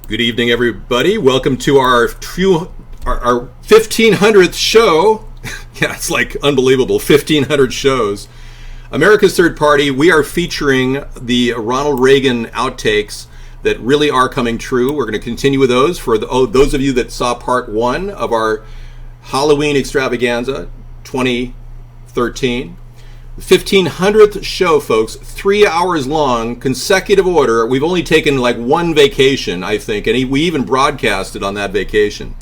Good evening, everybody. Welcome to our 1500th show. Yeah, it's like unbelievable. 1500 shows. America's Third Party. We are featuring the Ronald Reagan outtakes that really are coming true. We're going to continue with those for those of you that saw part one of our Halloween extravaganza 2013. The 1500th show, folks, 3 hours long, consecutive order. We've only taken like one vacation, I think, and we even broadcasted on that vacation.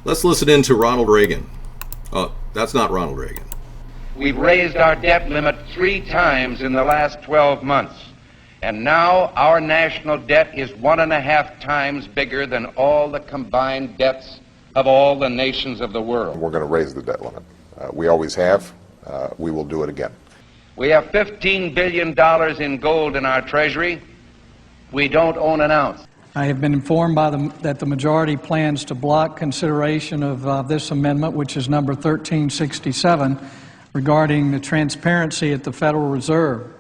Let's listen in to Ronald Reagan. Oh, that's not Ronald Reagan. We've raised our debt limit 3 times in the last 12 months, and now our national debt is 1.5 times bigger than all the combined debts of all the nations of the world. We're going to raise the debt limit. We always have. We will do it again. We have $15 billion in gold in our treasury. We don't own an ounce. I have been informed that the majority plans to block consideration of this amendment, which is number 1367, regarding the transparency at the Federal Reserve.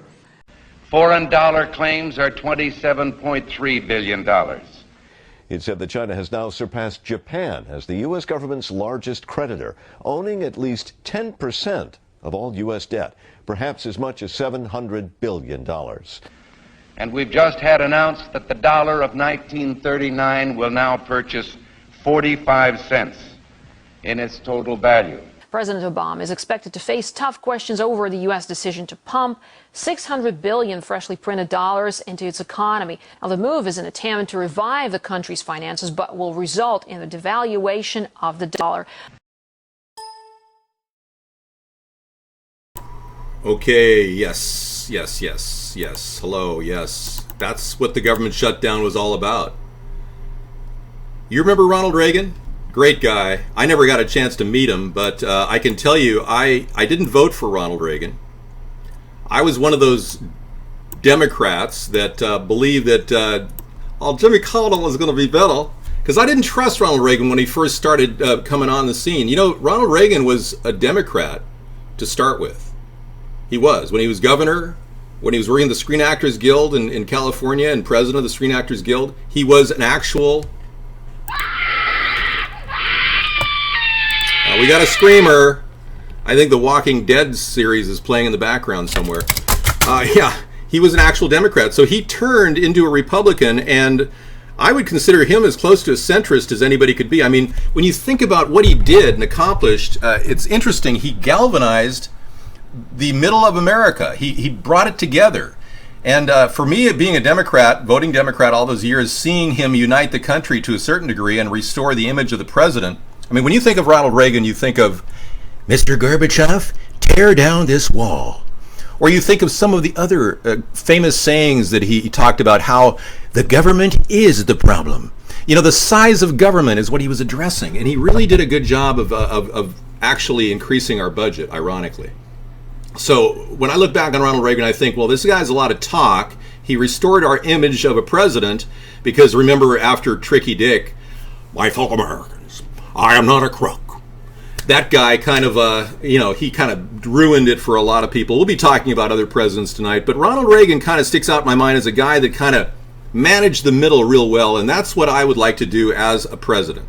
Foreign dollar claims are $27.3 billion. It said that China has now surpassed Japan as the U.S. government's largest creditor, owning at least 10% of all U.S. debt, perhaps as much as $700 billion. And we've just had announced that the dollar of 1939 will now purchase 45 cents in its total value. President Obama is expected to face tough questions over the U.S. decision to pump $600 billion freshly printed dollars into its economy. Now, the move is an attempt to revive the country's finances, but will result in the devaluation of the dollar. Okay, yes. Hello, yes. That's what the government shutdown was all about. You remember Ronald Reagan? Great guy. I never got a chance to meet him, but I can tell you, I didn't vote for Ronald Reagan. I was one of those Democrats that believed that Jimmy Carter was going to be better, because I didn't trust Ronald Reagan when he first started coming on the scene. You know, Ronald Reagan was a Democrat to start with. He was. When he was governor, when he was working the Screen Actors Guild in California and president of the Screen Actors Guild, he was an actual... we got a screamer. I think the Walking Dead series is playing in the background somewhere. Yeah, he was an actual Democrat. So he turned into a Republican, and I would consider him as close to a centrist as anybody could be. I mean, when you think about what he did and accomplished, it's interesting. He galvanized the middle of America. He brought it together. And for me, being a Democrat, voting Democrat all those years, seeing him unite the country to a certain degree and restore the image of the president. I mean, when you think of Ronald Reagan, you think of Mr. Gorbachev, tear down this wall. Or you think of some of the other famous sayings that he talked about, how the government is the problem. You know, the size of government is what he was addressing. And he really did a good job of actually increasing our budget, ironically. So when I look back on Ronald Reagan, I think, well, this guy's a lot of talk. He restored our image of a president because, remember, after Tricky Dick, my fellow Americans, I am not a crook. That guy kind of, he kind of ruined it for a lot of people. We'll be talking about other presidents tonight, but Ronald Reagan kind of sticks out in my mind as a guy that kind of managed the middle real well, and that's what I would like to do as a president.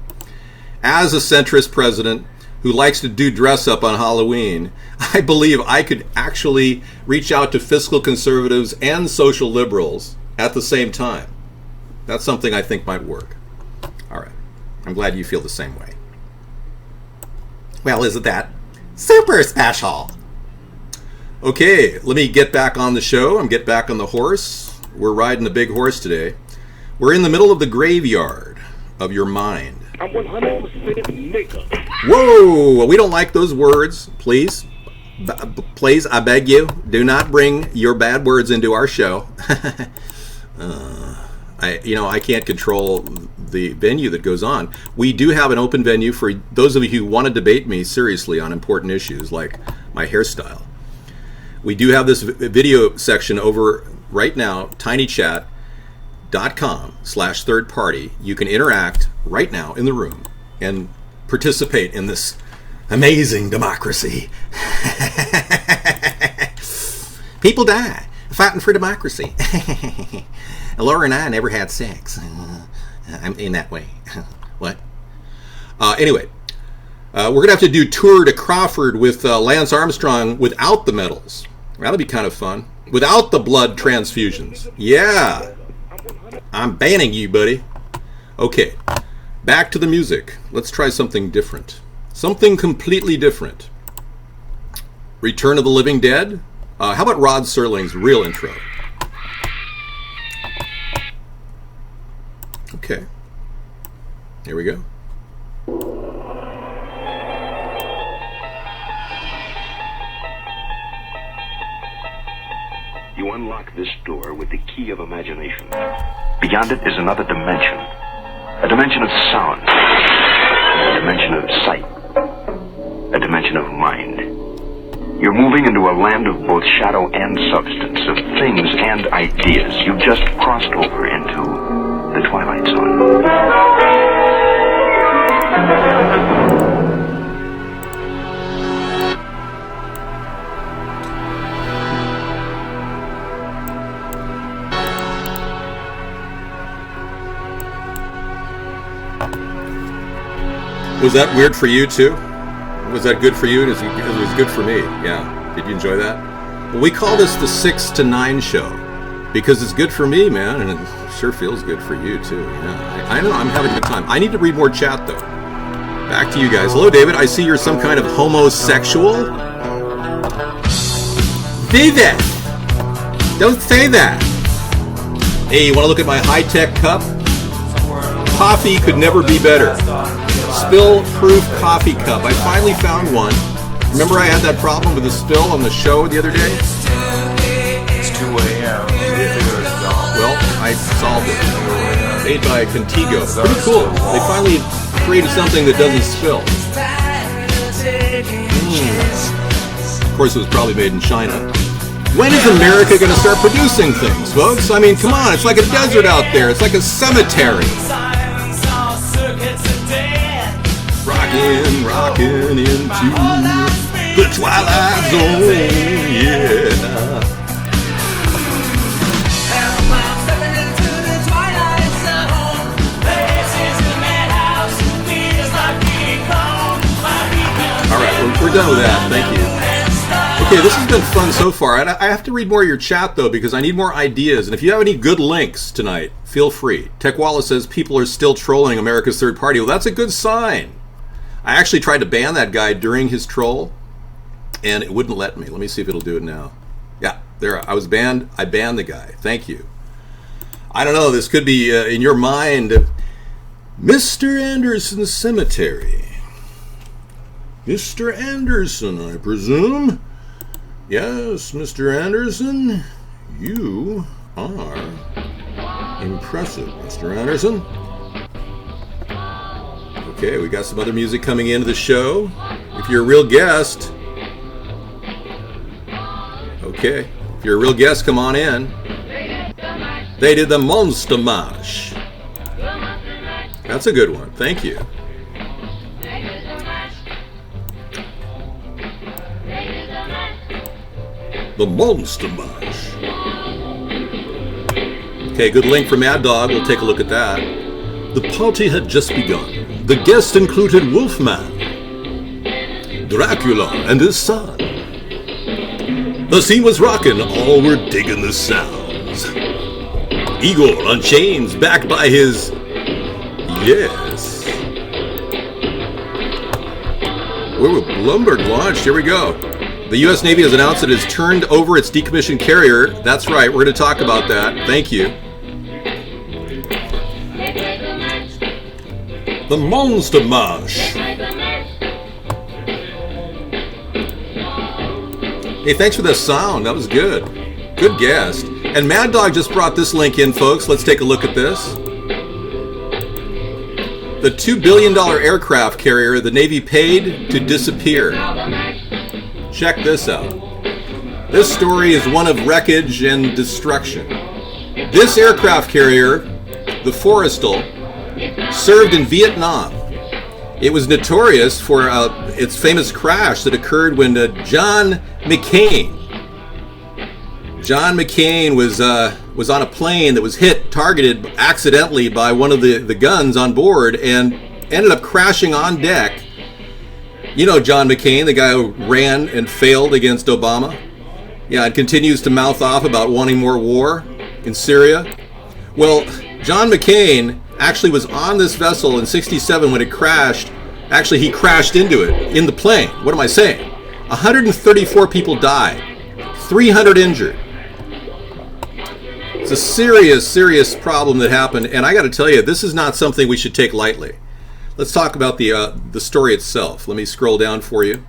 As a centrist president who likes to do dress up on Halloween, I believe I could actually reach out to fiscal conservatives and social liberals at the same time. That's something I think might work. All right. I'm glad you feel the same way. Well, isn't that super special? Okay, let me get back on the show. I'm get back on the horse. We're riding the big horse today. We're in the middle of the graveyard of your mind. I'm 100% nigga. Whoa, we don't like those words. Please, I beg you, do not bring your bad words into our show. I can't control the venue that goes on. We do have an open venue for those of you who want to debate me seriously on important issues like my hairstyle. We do have this video section over right now, tinychat.com/third party. You can interact right now in the room and participate in this amazing democracy. People die fighting for democracy. Laura and I never had sex. I'm in that way. What? Anyway, we're going to have to do Tour de Crawford with Lance Armstrong without the medals. That'll be kind of fun. Without the blood transfusions. Yeah. I'm banning you, buddy. Okay. Back to the music. Let's try something different. Something completely different. Return of the Living Dead? How about Rod Serling's real intro? Okay. Here we go. You unlock this door with the key of imagination. Beyond it is another dimension. A dimension of sound. A dimension of sight. A dimension of mind. You're moving into a land of both shadow and substance, of things and ideas. You've just crossed over into the Twilight Zone. Was that weird for you too? Was that good for you? It was good for me. Yeah. Did you enjoy that? Well, we call this the 6 to 9 show because it's good for me, man, and it sure feels good for you too. Yeah. I know I'm having a good time. I need to read more chat though. Back to you guys. Hello, David. I see you're some kind of homosexual. David, don't say that. Hey, you want to look at my high-tech cup? Coffee could never be better. Spill-proof coffee cup. I finally found one. Remember I had that problem with the spill on the show the other day? It's 2 a.m. Well, I solved it. Made by Contigo. Pretty cool. They finally created something that doesn't spill. Of course, it was probably made in China. When is America going to start producing things, folks? I mean, come on. It's like a desert out there. It's like a cemetery. Rockin' into the Twilight Zone, yeah. All right, we're done with that. Thank you. Okay, this has been fun so far. I have to read more of your chat, though, because I need more ideas. And if you have any good links tonight, feel free. Tech Wallace says people are still trolling America's Third Party. Well, that's a good sign. I actually tried to ban that guy during his troll, and it wouldn't let me. Let me see if it'll do it now. Yeah, there, I was banned. I banned the guy. Thank you. I don't know. This could be in your mind. Mr. Anderson Cemetery. Mr. Anderson, I presume. Yes, Mr. Anderson. You are impressive, Mr. Anderson. Okay, we got some other music coming into the show. If you're a real guest, okay. If you're a real guest, come on in. They did the Monster Mash. That's a good one. Thank you. The Monster Mash. Okay, good link for Mad Dog. We'll take a look at that. The party had just begun. The guests included Wolfman, Dracula, and his son. The scene was rockin', all were digging the sounds. Igor on chains, backed by his... Yes. Where were Bloomberg launched? Here we go. The U.S. Navy has announced it has turned over its decommissioned carrier. That's right, we're going to talk about that. Thank you. The Monster Mash. Hey, thanks for the sound. That was good. Good guest. And Mad Dog just brought this link in, folks. Let's take a look at this. The $2 billion aircraft carrier the Navy paid to disappear. Check this out. This story is one of wreckage and destruction. This aircraft carrier, the Forrestal, served in Vietnam. It was notorious for its famous crash that occurred when John McCain John McCain was on a plane that was targeted accidentally by one of the guns on board and ended up crashing on deck. You know John McCain, the guy who ran and failed against Obama? Yeah, and continues to mouth off about wanting more war in Syria. Well, John McCain actually was on this vessel in '67 when it crashed. Actually, he crashed into it in the plane. What am I saying? 134 people died, 300 injured. It's a serious, serious problem that happened, and I got to tell you, this is not something we should take lightly. Let's talk about the story itself. Let me scroll down for you.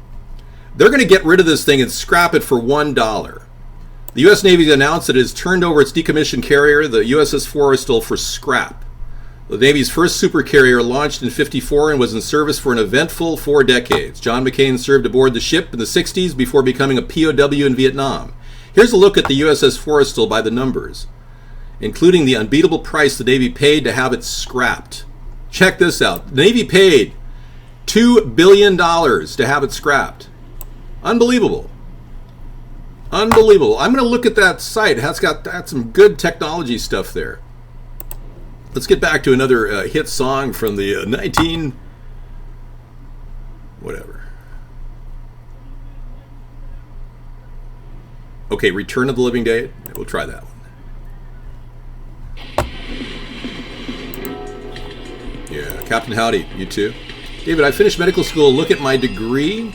They're going to get rid of this thing and scrap it for $1. The U.S. Navy announced that it has turned over its decommissioned carrier, the USS Forrestal, for scrap. The Navy's first supercarrier launched in '54 and was in service for an eventful 4 decades. John McCain served aboard the ship in the '60s before becoming a POW in Vietnam. Here's a look at the USS Forrestal by the numbers, including the unbeatable price the Navy paid to have it scrapped. Check this out. The Navy paid $2 billion to have it scrapped. Unbelievable. Unbelievable. I'm going to look at that site. That's got some good technology stuff there. Let's get back to another hit song from the whatever. Okay, Return of the Living Dead. We'll try that one. Yeah, Captain Howdy, you too. David, I finished medical school. Look at my degree.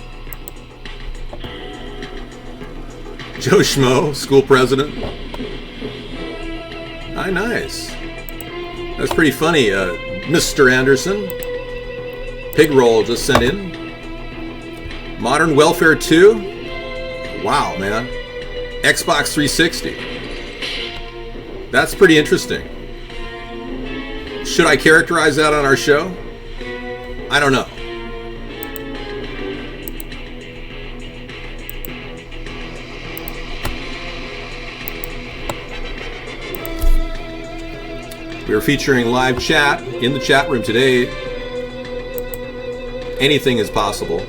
Joe Schmo, school president. Hi, nice. That's pretty funny, Mr. Anderson. Pig Roll just sent in. Modern Welfare 2. Wow, man. Xbox 360. That's pretty interesting. Should I characterize that on our show? I don't know. We are featuring live chat in the chat room today. Anything is possible.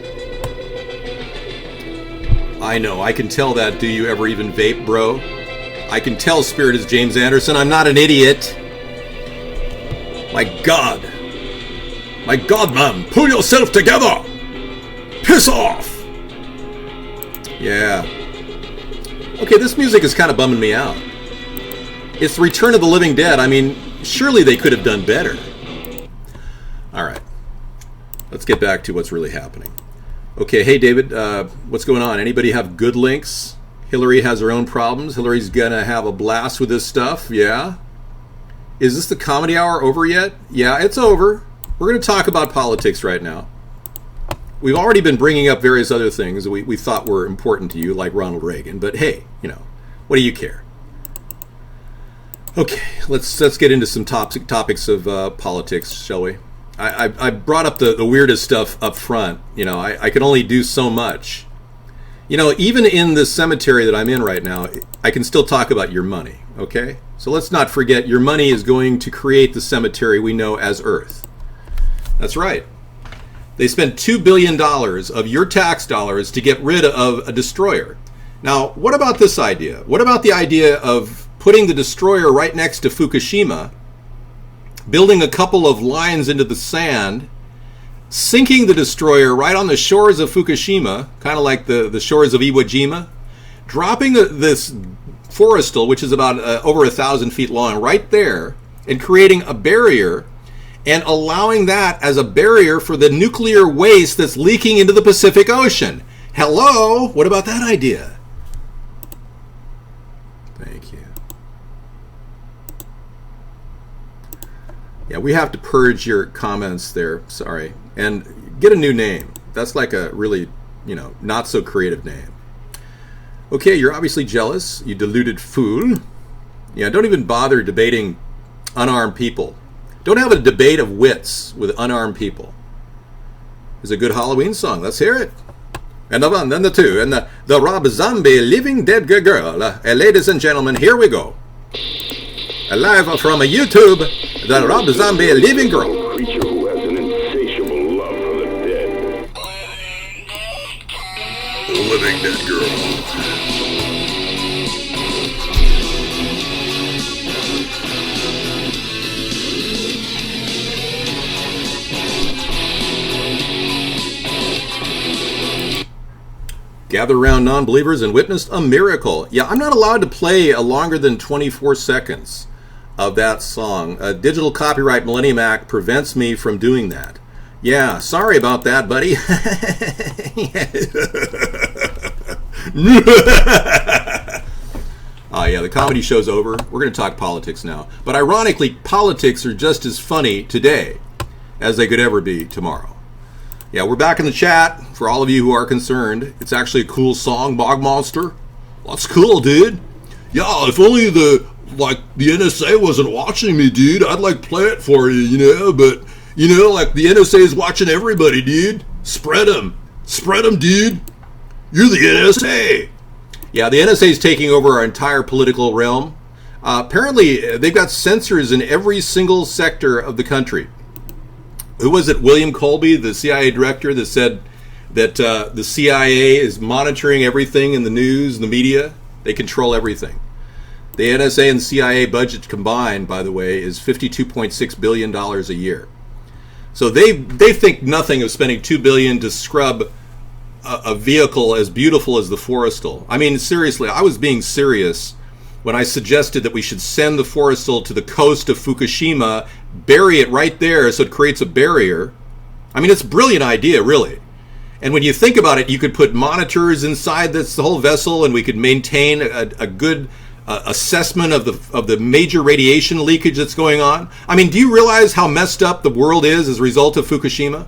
I know, I can tell that. Do you ever even vape, bro? I can tell Spirit is James Anderson. I'm not an idiot. My God. My God, man. Pull yourself together. Piss off. Yeah. Okay, this music is kind of bumming me out. It's Return of the Living Dead. I mean, surely they could have done better. All right. Let's get back to what's really happening. Okay, hey, David, what's going on? Anybody have good links? Hillary has her own problems. Hillary's going to have a blast with this stuff. Yeah. Is this the comedy hour over yet? Yeah, it's over. We're going to talk about politics right now. We've already been bringing up various other things that we thought were important to you, like Ronald Reagan. But hey, what do you care? Okay, let's get into some topics of politics, shall we? I brought up the weirdest stuff up front. I can only do so much. Even in this cemetery that I'm in right now, I can still talk about your money, okay? So let's not forget, your money is going to create the cemetery we know as Earth. That's right. They spent $2 billion of your tax dollars to get rid of a destroyer. Now, what about this idea? What about the idea of putting the destroyer right next to Fukushima, building a couple of lines into the sand, sinking the destroyer right on the shores of Fukushima, kind of like the shores of Iwo Jima, dropping this Forrestal, which is about over 1,000 feet long, right there, and creating a barrier, and allowing that as a barrier for the nuclear waste that's leaking into the Pacific Ocean. Hello? What about that idea? Thank you. Yeah, we have to purge your comments there, sorry. And get a new name. That's like a really, not so creative name. Okay, you're obviously jealous, you deluded fool. Yeah, don't even bother debating unarmed people. Don't have a debate of wits with unarmed people. It's a good Halloween song. Let's hear it. And the one, and the two, and the Rob Zombie Living Dead Girl. Ladies and gentlemen, here we go. Live from YouTube, the Rob Zombie Living Girl. Creature who has an insatiable love for the dead. Living Dead Girl. Gather around non-believers and witnessed a miracle. Yeah, I'm not allowed to play longer than 24 seconds of that song. Digital Copyright Millennium Act prevents me from doing that. Yeah, sorry about that, buddy. Yeah, the comedy show's over. We're going to talk politics now. But ironically, politics are just as funny today as they could ever be tomorrow. Yeah, we're back in the chat for all of you who are concerned. It's actually a cool song, Bog Monster. That's cool, dude. Yeah, if only the NSA wasn't watching me, dude, I'd like play it for you, you know, but, you know, like the NSA is watching everybody, dude. Spread them, dude. You're the NSA. Yeah, the NSA is taking over our entire political realm. Apparently, they've got censors in every single sector of the country. Who was it? William Colby, the CIA director, that said that the CIA is monitoring everything in the news and the media. They control everything. The NSA and CIA budget combined, by the way, is $52.6 billion a year. So they think nothing of spending $2 billion to scrub a vehicle as beautiful as the Forrestal. I mean, seriously, I was being serious when I suggested that we should send the Forrestal to the coast of Fukushima, bury it right there so it creates a barrier. I mean, it's a brilliant idea, really. And when you think about it, you could put monitors inside the whole vessel, and we could maintain a good assessment of the major radiation leakage that's going on. I mean, do you realize how messed up the world is as a result of Fukushima?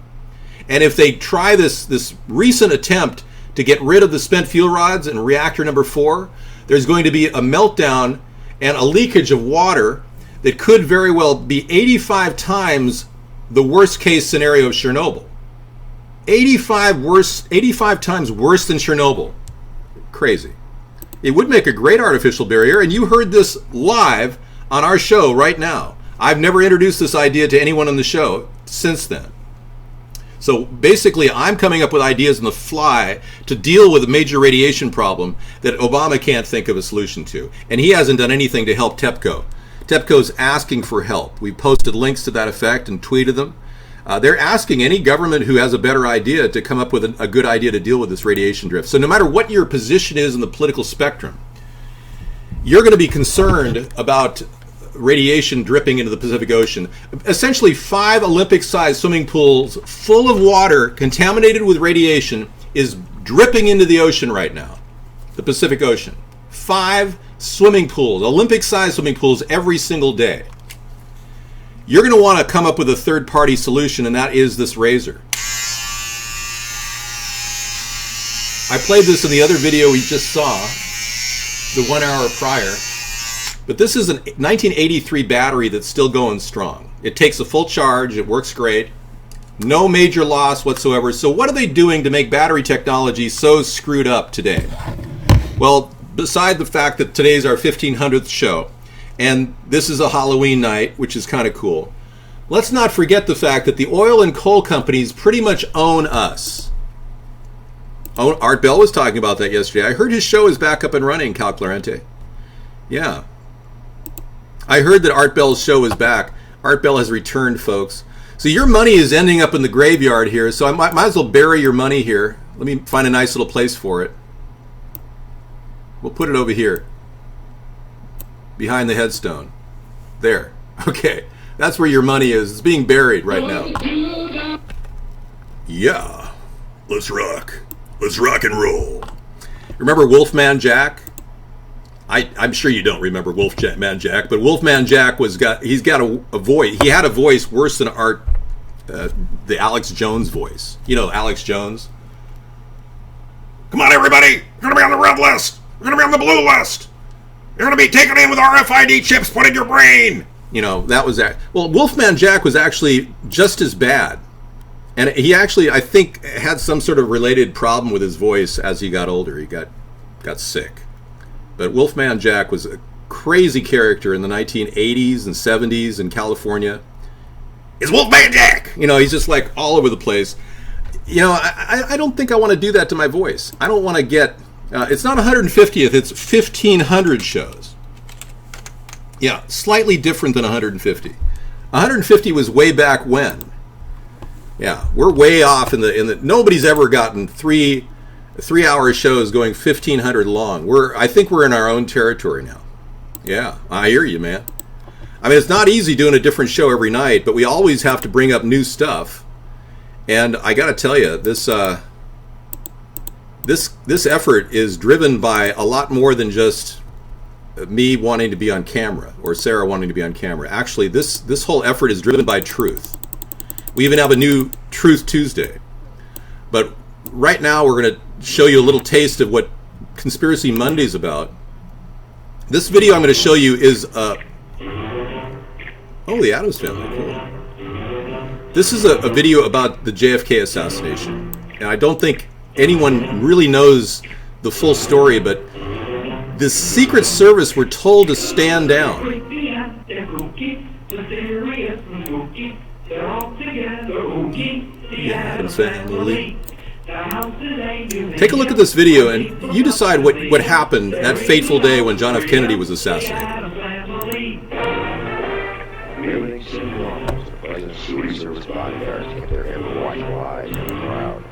And if they try this recent attempt to get rid of the spent fuel rods in reactor number 4, there's going to be a meltdown and a leakage of water that could very well be 85 times the worst case scenario of Chernobyl. 85 times worse than Chernobyl. Crazy. It would make a great artificial barrier, and you heard this live on our show right now. I've never introduced this idea to anyone on the show since then. So basically, I'm coming up with ideas on the fly to deal with a major radiation problem that Obama can't think of a solution to. And he hasn't done anything to help TEPCO. TEPCO's asking for help. We posted links to that effect and tweeted them. They're asking any government who has a better idea to come up with a good idea to deal with this radiation drift. So no matter what your position is in the political spectrum, you're going to be concerned about radiation dripping into the Pacific Ocean. Essentially, 5 Olympic-sized swimming pools full of water contaminated with radiation is dripping into the ocean right now, the Pacific Ocean. 5 swimming pools, Olympic-sized swimming pools every single day. You're going to want to come up with a third-party solution, and that is this razor. I played this in the other video we just saw, the 1 hour prior. But this is a 1983 battery that's still going strong. It takes a full charge. It works great. No major loss whatsoever. So what are they doing to make battery technology so screwed up today? Well, beside the fact that today's our 1500th show, and this is a Halloween night, which is kind of cool, let's not forget the fact that the oil and coal companies pretty much own us. Art Bell was talking about that yesterday. I heard his show is back up and running, Cal Clarente. Yeah. I heard that Art Bell's show is back. Art Bell has returned, folks. So your money is ending up in the graveyard here, so I might as well bury your money here. Let me find a nice little place for it. We'll put it over here, behind the headstone. There. Okay. That's where your money is. It's being buried right now. Yeah. Let's rock. Let's rock and roll. Remember Wolfman Jack? I'm sure you don't remember Wolfman Jack, but Wolfman Jack he's got a voice. He had a voice worse than the Alex Jones voice. You know Alex Jones? Come on, everybody! You're going to be on the red list! You're going to be on the blue list! You're going to be taken in with RFID chips put in your brain! You know, that was that. Well, Wolfman Jack was actually just as bad. And he actually, I think, had some sort of related problem with his voice as he got older. He got sick. But Wolfman Jack was a crazy character in the 1980s and 70s in California. It's Wolfman Jack! You know, he's just like all over the place. You know, I don't think I want to do that to my voice. I don't want to get... it's not 150th, it's 1,500 shows. Yeah, slightly different than 150. 150 was way back when. Yeah, we're way off in the... Nobody's ever gotten 3 A 3-hour show is going 1,500 long. I think we're in our own territory now. Yeah, I hear you, man. I mean, it's not easy doing a different show every night, but we always have to bring up new stuff. And I got to tell you, this effort is driven by a lot more than just me wanting to be on camera or Sarah wanting to be on camera. Actually, this whole effort is driven by truth. We even have a new Truth Tuesday. But right now, we're going to show you a little taste of what Conspiracy Monday is about. This video I'm going to show you is the Addams Family. Cool. This is a video about the JFK assassination, and I don't think anyone really knows the full story, but the Secret Service were told to stand down. The Addams Family. Take a look at this video and you decide what happened that fateful day when John F. Kennedy was assassinated. Everything seemed normal as the President's Secret Service bodyguards kept their ever-watchful eyes on the crowd.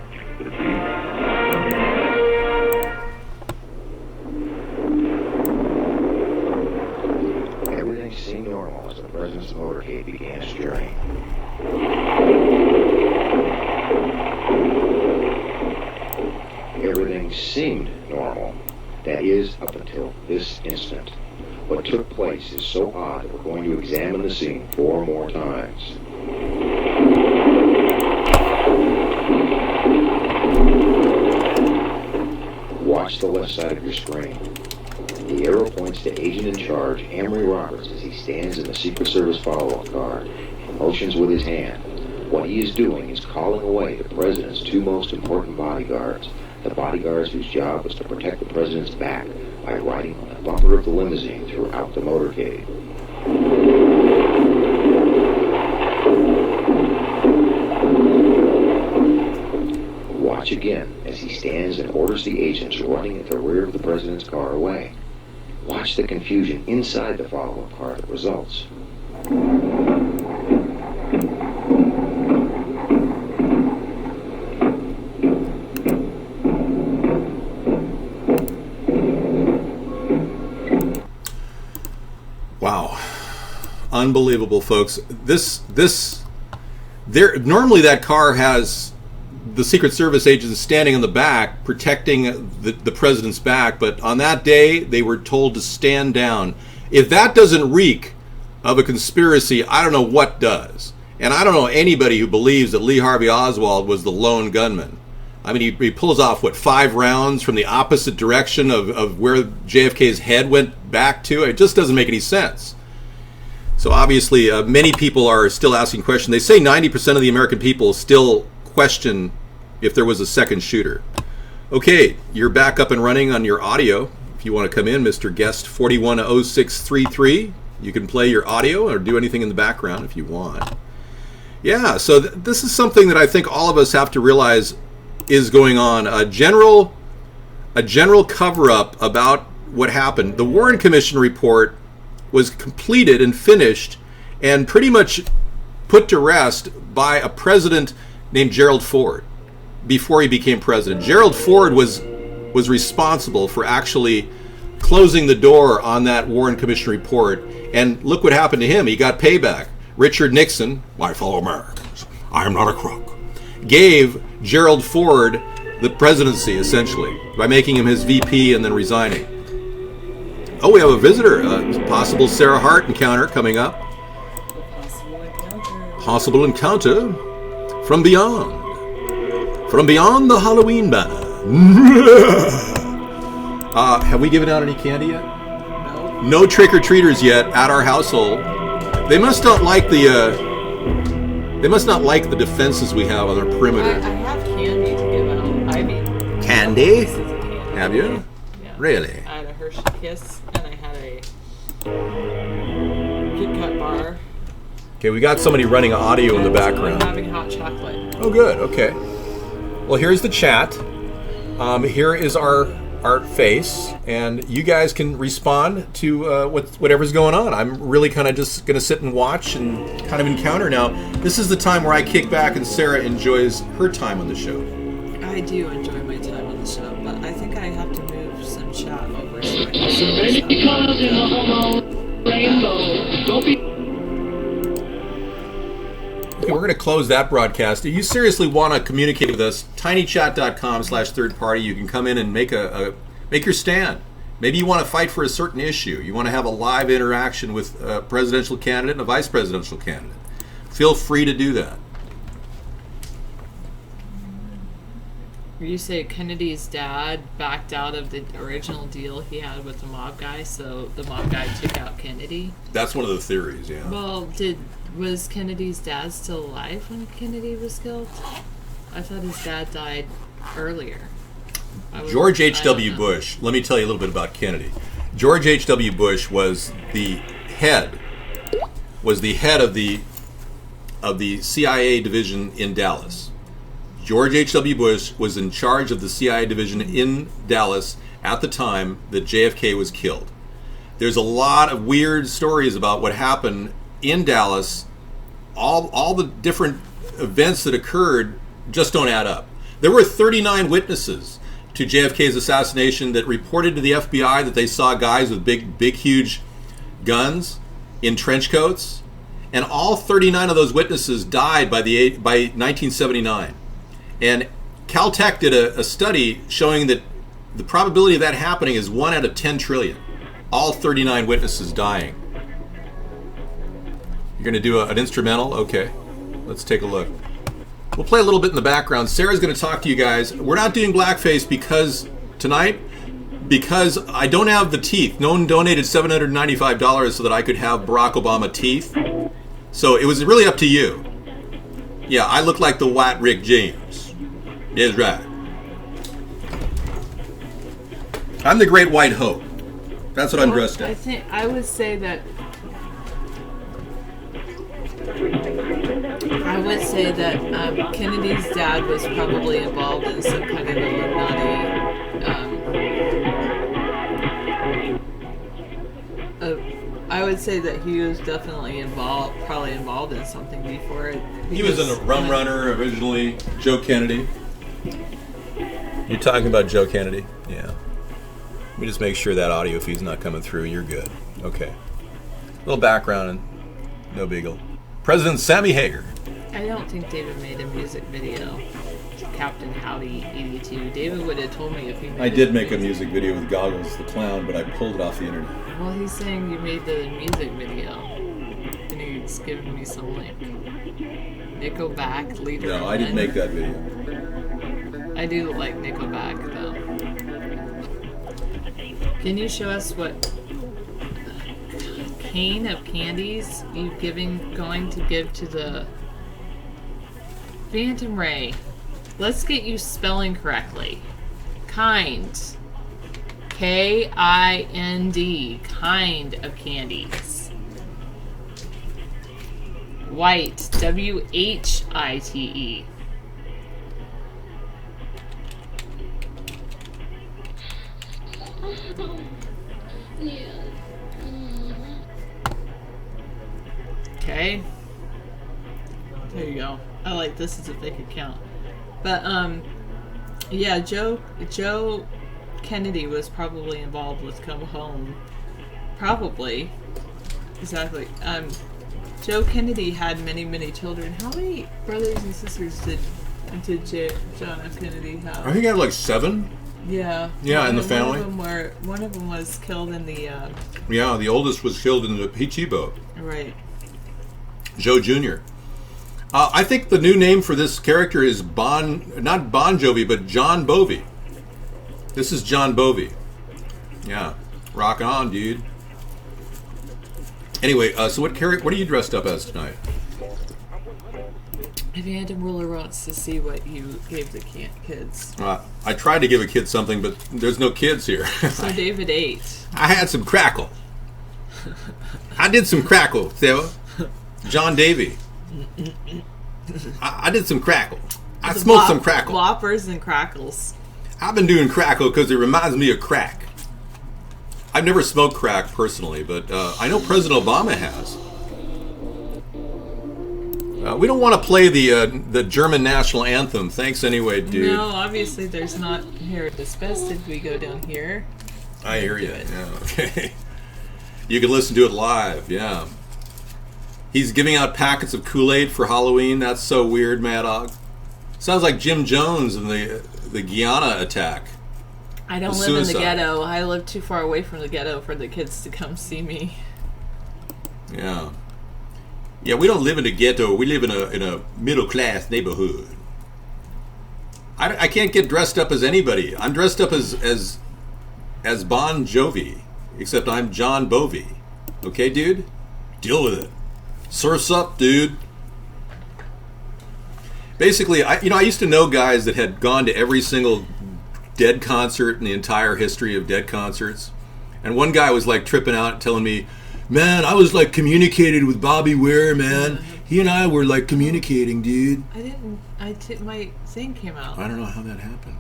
Everything seemed normal as the President's motorcade began its journey. Everything seemed normal. That is, up until this instant. What took place is so odd that we're going to examine the scene 4 more times. Watch the left side of your screen. The arrow points to Agent in Charge, Amory Roberts, as he stands in the Secret Service follow-up car and motions with his hand. What he is doing is calling away the President's 2 most important bodyguards, the bodyguards whose job was to protect the President's back by riding on the bumper of the limousine throughout the motorcade. Watch again as he stands and orders the agents running at the rear of the President's car away. Watch the confusion inside the follow-up car that results. Wow. Unbelievable, folks. Normally that car has the Secret Service agents standing in the back protecting the president's back, but on that day they were told to stand down. If that doesn't reek of a conspiracy, I don't know what does. And I don't know anybody who believes that Lee Harvey Oswald was the lone gunman. I mean, he pulls off, 5 rounds from the opposite direction of where JFK's head went back to. It just doesn't make any sense. So obviously, many people are still asking questions. They say 90% of the American people still question if there was a second shooter. Okay, you're back up and running on your audio. If you want to come in, Mr. Guest 410633, you can play your audio or do anything in the background if you want. Yeah, so this is something that I think all of us have to realize is going on. A general cover-up about what happened. The Warren Commission report was completed and finished and pretty much put to rest by a president named Gerald Ford before he became president. Gerald Ford was responsible for actually closing the door on that Warren Commission report, and look what happened to him. He got payback. Richard Nixon, my fellow Americans, I am not a crook, gave Gerald Ford the presidency, essentially, by making him his VP and then resigning. Oh, we have a visitor, possible Sarah Hart encounter coming up. Possible encounter from beyond the Halloween banner. Have we given out any candy yet? No. No trick-or-treaters yet at our household. They must not like the defenses we have on our perimeter. I have candy to give out. I mean, candy? Candy. Have you? Yeah. Really? I had a Hershey Kiss and I had a Kit Kat bar. Okay, we got somebody running audio in the background. I'm having hot chocolate. Oh, good. Okay. Well, here's the chat. Here is our face, and you guys can respond to whatever's going on. I'm really kind of just going to sit and watch and kind of encounter now. This is the time where I kick back and Sarah enjoys her time on the show. I do enjoy my time on the show. So many colors in a rainbow. Don't be. Okay, we're going to close that broadcast. If you seriously want to communicate with us, tinychat.com/thirdparty. You can come in and make make your stand. Maybe you want to fight for a certain issue. You want to have a live interaction with a presidential candidate and a vice presidential candidate. Feel free to do that. You say Kennedy's dad backed out of the original deal he had with the mob guy, so the mob guy took out Kennedy? That's one of the theories, yeah. Well, was Kennedy's dad still alive when Kennedy was killed? I thought his dad died earlier. George H.W. Bush, let me tell you a little bit about Kennedy. George H.W. Bush was the head of the CIA division in Dallas. George H.W. Bush was in charge of the CIA division in Dallas at the time that JFK was killed. There's a lot of weird stories about what happened in Dallas. All the different events that occurred just don't add up. There were 39 witnesses to JFK's assassination that reported to the FBI that they saw guys with big, huge guns in trench coats, and all 39 of those witnesses died by 1979. And Caltech did a study showing that the probability of that happening is 1 out of 10 trillion. All 39 witnesses dying. You're going to do an instrumental? Okay, let's take a look. We'll play a little bit in the background. Sarah's going to talk to you guys. We're not doing blackface because I don't have the teeth. No one donated $795 so that I could have Barack Obama teeth. So it was really up to you. Yeah, I look like the white Rick James. That's right. I'm the Great White Hope. That's what I'm dressed as. I would say that Kennedy's dad was probably involved in some kind of Illuminati. I would say that he was definitely probably involved in something before it. He was a rum runner originally, Joe Kennedy. You're talking about Joe Kennedy? Yeah. Let me just make sure that audio feed's not coming through. You're good. Okay. A little background and no beagle. President Sammy Hagar. I don't think David made a music video. Captain Howdy 82. David would have told me if he made I did make a music video with Goggles the Clown, but I pulled it off the internet. Well, he's saying you made the music video. And he's giving me some link. Nickelback, Leader. No, I didn't make that video. I do like Nickelback, though. Can you show us what cane of candies you going to give to the Phantom Ray? Let's get you spelling correctly. Kind. K-I-N-D. Kind of candies. White. W-H-I-T-E. Okay. There you go. I like this as a fake account. But, yeah, Joe Kennedy was probably involved with Come Home. Probably. Exactly. Joe Kennedy had many, many children. How many brothers and sisters did John F. Kennedy have? I think he had like 7. Yeah. Yeah, in the family. One of them was killed in the... Yeah, the oldest was killed in the Peachy boat. Right. Joe Jr. I think the new name for this character is not Bon Jovi, but John Bovey. This is John Bovey. Yeah, rock on, dude. Anyway, so what are you dressed up as tonight? Evander Ruler wants to see what you gave the kids. I tried to give a kid something, but there's no kids here. So David ate. I had some crackle. I did some crackle, Sarah. John Davey. I did some crackle. I smoked some crackle. Whoppers and crackles. I've been doing crackle because it reminds me of crack. I've never smoked crack personally, but I know President Obama has. We don't want to play the German national anthem. Thanks anyway, dude. No, obviously there's not here. It's best if we go down here. I hear you. Yeah, okay. You can listen to it live, yeah. He's giving out packets of Kool-Aid for Halloween. That's so weird, Mad Dog. Sounds like Jim Jones in the Guyana attack. I don't live in the ghetto. I live too far away from the ghetto for the kids to come see me. Yeah. Yeah, we don't live in a ghetto. We live in a middle-class neighborhood. I can't get dressed up as anybody. I'm dressed up as Bon Jovi, except I'm John Bovey. Okay, dude? Deal with it. Surf's up, dude. Basically, I used to know guys that had gone to every single Dead concert in the entire history of Dead concerts. And one guy was like tripping out telling me, man, I was like communicated with Bobby Ware, man. He and I were like communicating, dude. My thing came out. I don't know how that happened.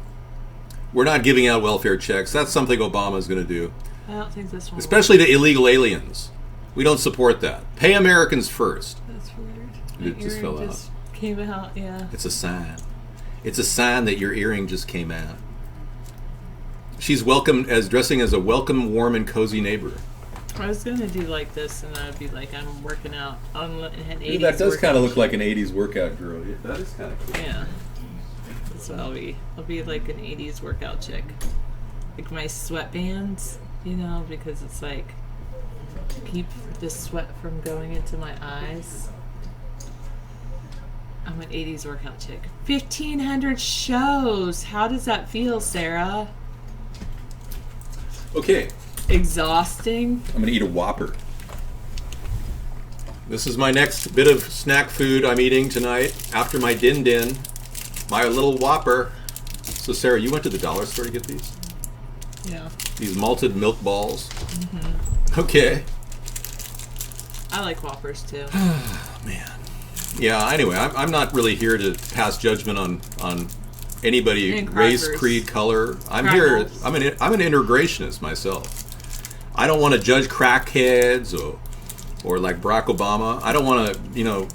We're not giving out welfare checks. That's something Obama's going to do. I don't think this one especially to illegal aliens. We don't support that. Pay Americans first. That's weird. It just fell out. Came out, yeah. It's a sign. It's a sign that your earring just came out. She's dressing as a welcome, warm, and cozy neighbor. I was gonna do like this, and I'd be like, I'm working out on an 80s. That does kind of look like an 80s workout girl. Yeah, that is kind of cool. Yeah. That's what I'll be. I'll be like an 80s workout chick. Like my sweatbands, because it's like keep the sweat from going into my eyes. I'm an 80s workout chick. 1,500 shows. How does that feel, Sarah? Okay. Exhausting. I'm gonna eat a Whopper. This is my next bit of snack food I'm eating tonight after my din din. My little Whopper. So Sarah, you went to the dollar store to get these? Yeah. These malted milk balls. Mm-hmm. Okay. I like Whoppers too. Man. Yeah. Anyway, I'm not really here to pass judgment on anybody, race, creed, color. I'm here. I'm an integrationist myself. I don't want to judge crackheads or like Barack Obama. I don't want to,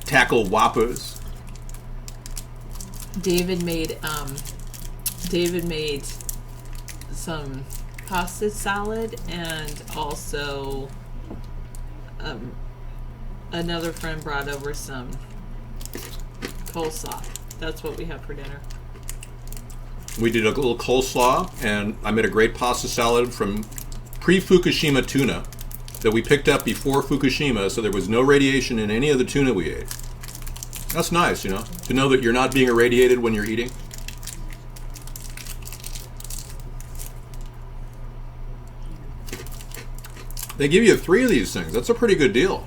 tackle whoppers. David made some pasta salad and also another friend brought over some coleslaw. That's what we have for dinner. We did a little coleslaw, and I made a great pasta salad from pre-Fukushima tuna that we picked up before Fukushima, so there was no radiation in any of the tuna we ate. That's nice, to know that you're not being irradiated when you're eating. They give you 3 of these things. That's a pretty good deal.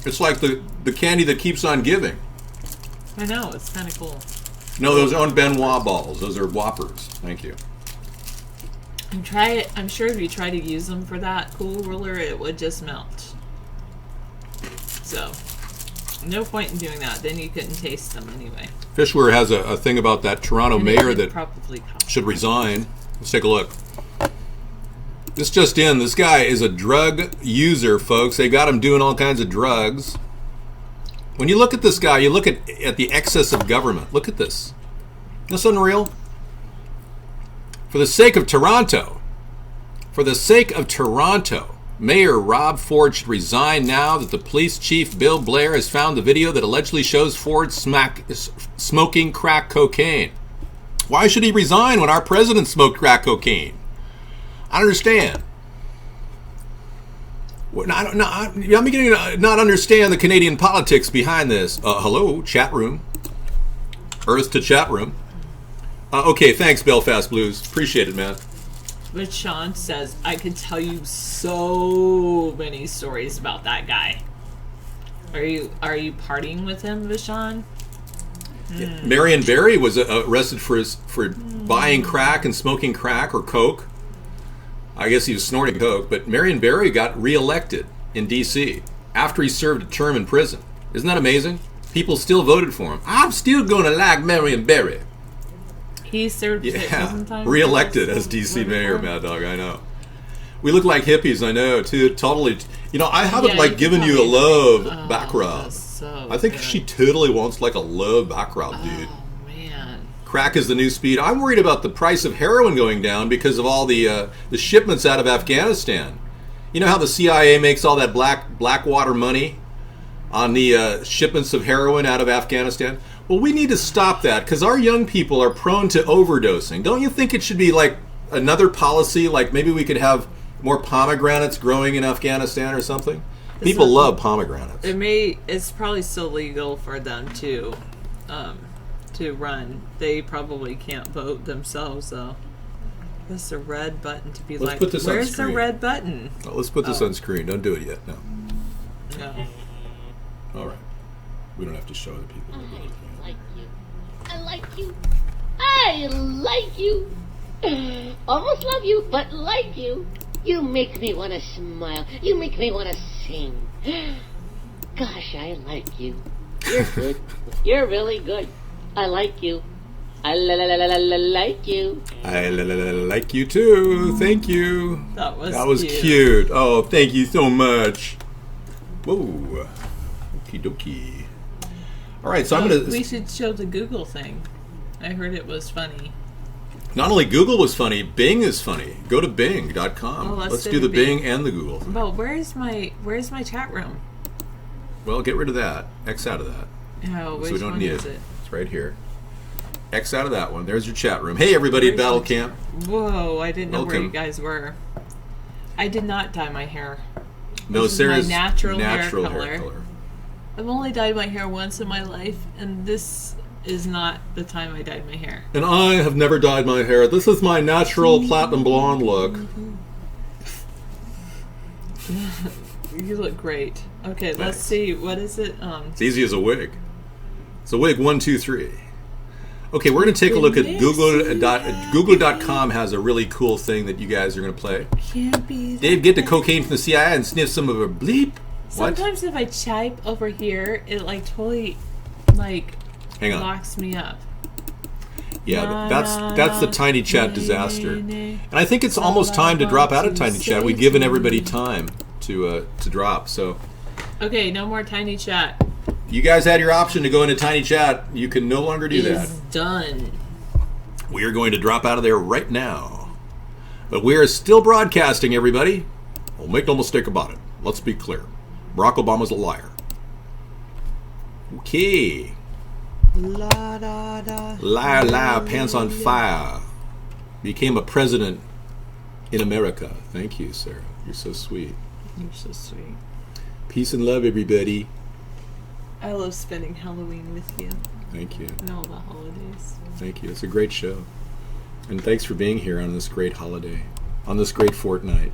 It's like the candy that keeps on giving. I know, it's kind of cool. No, those aren't Benoit balls. Those are Whoppers. Thank you. I'm sure if you try to use them for that cool ruler, it would just melt. So, no point in doing that. Then you couldn't taste them anyway. Fishware has a thing about that Toronto mayor that probably should resign. Let's take a look. This just in. This guy is a drug user, folks. They got him doing all kinds of drugs. When you look at this guy, you look at the excess of government. Look at this. Isn't this unreal? For the sake of Toronto, Mayor Rob Ford should resign now that the police chief Bill Blair has found the video that allegedly shows Ford smoking crack cocaine. Why should he resign when our president smoked crack cocaine? I don't understand. I'm beginning to not understand the Canadian politics behind this. Hello, chat room. Earth to chat room. Okay, thanks, Belfast Blues. Appreciate it, man. But Sean says, I could tell you so many stories about that guy. Are you partying with him, Vishon? Marion Barry was arrested for buying crack and smoking crack or coke. I guess he was snorting coke, but Marion Barry got reelected in D.C. after he served a term in prison. Isn't that amazing? People still voted for him. I'm still going to like Marion Barry. He served prison time? Reelected as D.C. mayor, Mad Dog, I know. We look like hippies, I know, too. Totally. I haven't, given you a love background. So I think she totally wants, a love background, dude. Oh, man. crack is the new speed. I'm worried about the price of heroin going down because of all the shipments out of Afghanistan. You know how the CIA makes all that black water money on the shipments of heroin out of Afghanistan? Well, we need to stop that because our young people are prone to overdosing. Don't you think it should be like another policy, like maybe we could have more pomegranates growing in Afghanistan or something? People love pomegranates. It's probably still legal for them to run. They probably can't vote themselves though. What's the red button to be Let's like? put this Where's on screen. the red button? Oh, let's put this on screen. Don't do it yet. No. No. All right. We don't have to show the people. I like you. I like you. Almost love you, but like you. You make me want to smile. You make me want to sing. Gosh, I like you. You're good. You're really good. I like you. I like you. I like you too. Thank you. That was cute. Oh, thank you so much. Whoa. Okie dokie. All right, so I'm going to... We should show the Google thing. I heard it was funny. Not only Google was funny, Bing is funny. Go to Bing.com. Oh, let's do the Bing and the Google thing. Well, where's my chat room? Well, get rid of that. X out of that. Oh, which so we don't one need is it. it? It's right here. X out of that one. There's your chat room. Hey, everybody at Battle Camp. Whoa, I didn't know where Welcome. you guys were. I did not dye my hair. No, This is Sarah's my natural hair color. hair color. I've only dyed my hair once in my life, and this is not the time I dyed my hair. And I have never dyed my hair. This is my natural platinum blonde look. You look great. Okay, let's see. What is it? It's easy as a wig. It's a wig 1, 2, 3. Okay, we're going to take a look at Google.com has a really cool thing that you guys are going to play. Can't be. Dave, get the cocaine from the CIA and sniff some of her bleep. What? Sometimes if I type over here, it like totally Hang on. locks me up. Yeah, that's the Tiny Chat disaster. And I think it's almost time to drop out of Tiny Chat. We've given everybody time to drop. So Okay, no more Tiny Chat. you guys had your option to go into Tiny Chat. You can no longer do that. It's done. We are going to drop out of there right now. But we are still broadcasting, everybody. Well, make no mistake about it. Let's be clear. Barack Obama's a liar. Okay. La da da. Liar, liar, pants on fire. Became a president in America. Thank you, Sarah. You're so sweet. You're so sweet. Peace and love, everybody. I love spending Halloween with you Thank you. and all the holidays. Thank you. It's a great show. And thanks for being here on this great holiday, on this great fortnight.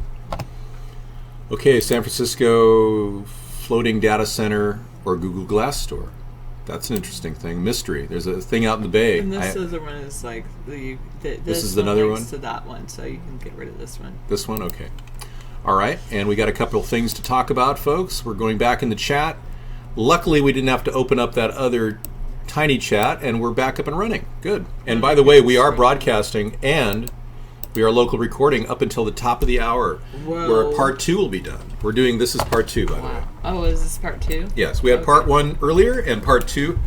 Okay, San Francisco floating data center or Google Glass store. That's an interesting thing. Mystery. There's a thing out in the bay. And this other one is like This is another links one? to that one, so you can get rid of this one. This one? Okay. All right. And we got a couple of things to talk about, folks. We're going back in the chat. Luckily, we didn't have to open up that other Tiny Chat, and we're back up and running. Good. And by the way, we are broadcasting, and we are local recording up until the top of the hour, where part 2 will be done. We're doing, this is part 2, by the way. Oh, is this part 2? Yes, we had part 1 earlier and part 2.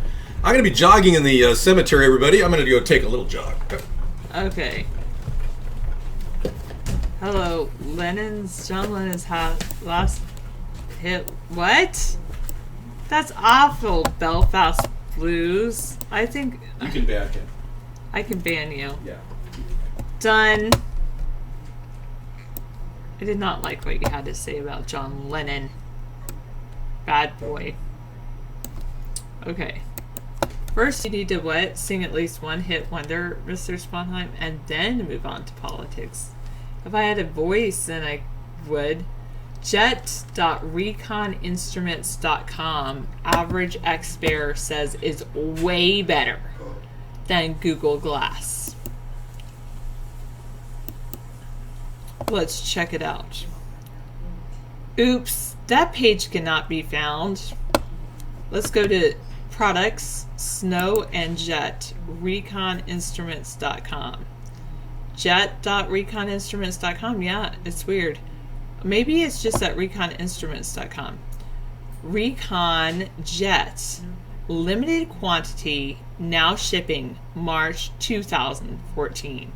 I'm going to be jogging in the cemetery, everybody. I'm going to go take a little jog. Okay. Hello, John Lennon's last hit. What? That's awful, Belfast Blues. I think You can ban him. I can ban you. Yeah. Done. I did not like what you had to say about John Lennon. Bad boy. Okay. First, you need to what? Sing at least one hit wonder, Mr. Sponheim, and then move on to politics. If I had a voice, then I would. Jet.reconinstruments.com, average X-Bear says, is way better than Google Glass. Let's check it out. Oops, that page cannot be found. Let's go to products, Snow and Jet, reconinstruments.com. Jet.reconinstruments.com, yeah, it's weird. Maybe it's just at reconinstruments.com. Recon Jet limited quantity, now shipping March 2014.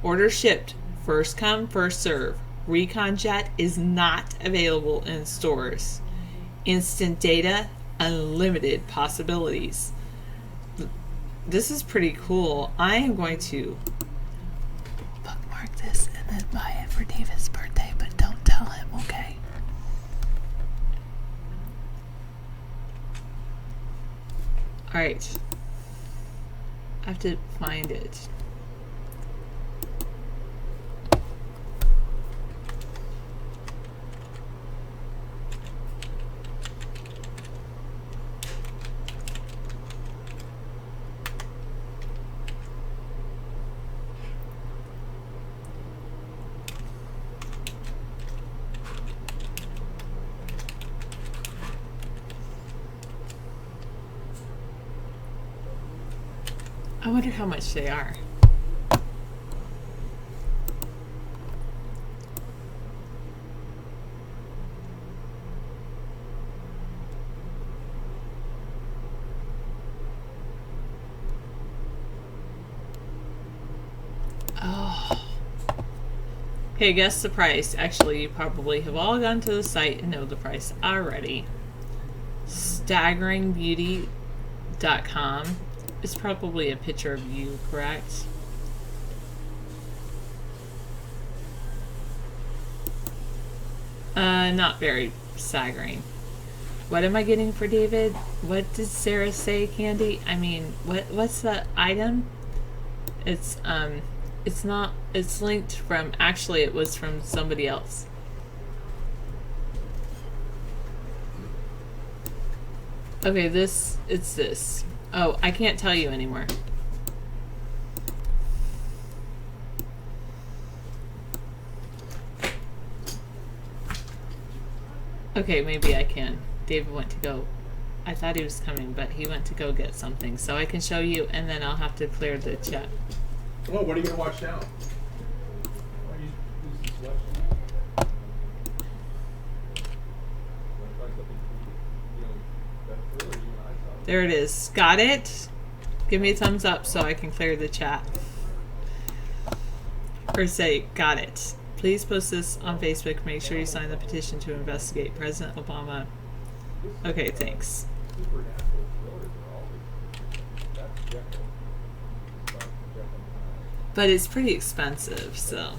Order shipped, first come, first serve. Recon Jet is not available in stores. Instant data, unlimited possibilities. This is pretty cool. I am going to bookmark this and then buy it for David's birthday, but don't tell him, okay? Alright. I have to find it. I wonder how much they are. Oh. Okay, guess the price. Actually, you probably have all gone to the site and know the price already. StaggeringBeauty.com. It's probably a picture of you, correct? Not very staggering. What am I getting for David? What did Sarah say, Candy? I mean, what's the item? It's not, it's linked from, actually it was from somebody else. Okay, it's this. Oh, I can't tell you anymore. Okay, maybe I can. David went to go. I thought he was coming, but he went to go get something. So I can show you, and then I'll have to clear the chat. Well, what are you going to watch now? There it is. Got it? Give me a thumbs up so I can clear the chat. Or say, got it. Please post this on Facebook. Make sure you sign the petition to investigate President Obama. Okay, thanks. But it's pretty expensive, so.